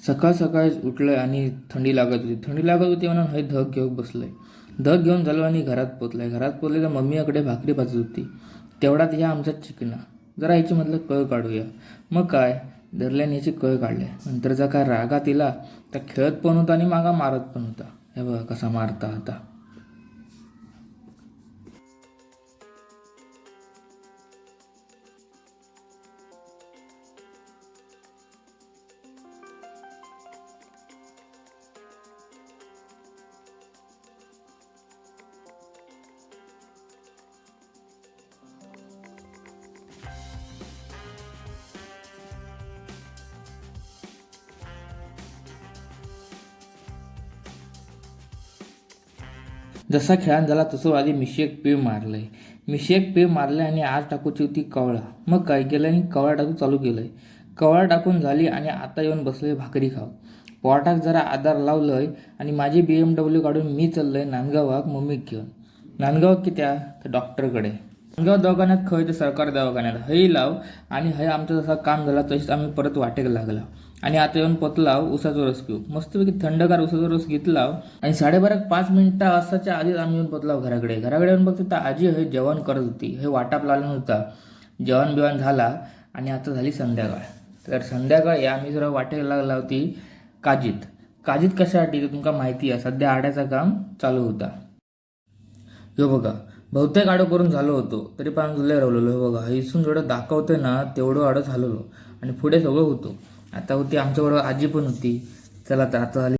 सकाळ सकाळीच उठलोय आणि थंडी लागत होती म्हणून हे धग घेऊन बसलोय. धग घेऊन झालो आणि घरात पोचलोय. घरात पोचले तर मम्मीकडे भाकरी भाजत होती. तेवढ्यात ह्या आमचा चिकना. जरा ह्याची म्हटलं कळ काढूया. मग काय धरल्याने याची कळ काढले. नंतरचा काय रागात तिला तर खेळत पण होता आणि मागा मारत पण होता. हे बघा कसा मारता आता. जसा खेळान झाला तसं आधी मिशी एक पीळ मारलंय. मिशी एक पीळ मारलंय आणि आज टाकूची होती कवळा. मग काय केलं आणि कवळा टाकू चालू केलंय. कवळा टाकून झाली आणि आता येऊन बसलोय भाकरी खाव. पोटाक जरा आधार लावलंय आणि माझी BMW काढून मी चाललोय नांदगावाक मम्मीक घेऊन. नांदगावाक कित्या तर डॉक्टरकडे. नांदगाव दवाखान्यात खय ते सरकारी दवाखान्यात हई लाव आणि हय आमचं जसं काम झालं तसेच आम्ही परत वाटेक लागला. आणि आता येऊन पोचलाव उसाचा रस पिऊ. मस्तपैकी थंडगार उसाचा रस घेतलाव आणि 12:30 5 मिनिटं वाजताच्या आधीच आम्ही येऊन पोचलाव घराकडे. घराकडे येऊन बघतो तर आजी हे जेवण करत होती. हे वाटाप लावला नव्हता. जेवण बिवण झाला आणि आता झाली संध्याकाळ. तर संध्याकाळी आम्ही जरा वाटेक लागला होती काजीत. काजीत कशासाठी तर तुमका माहिती आहे सध्या आड्याचं काम चालू होता. ह्यो बघा बहुतेक आडो करून झालो होतो तरी पण लय रवलेलो. हे बघा इथून जेवढं दाखवतंय ना तेवढं आडो झालेलो आणि पुढे सगळं होतो. आता होती आमच्याबरोबर आजी पण होती. चला तर आता झाली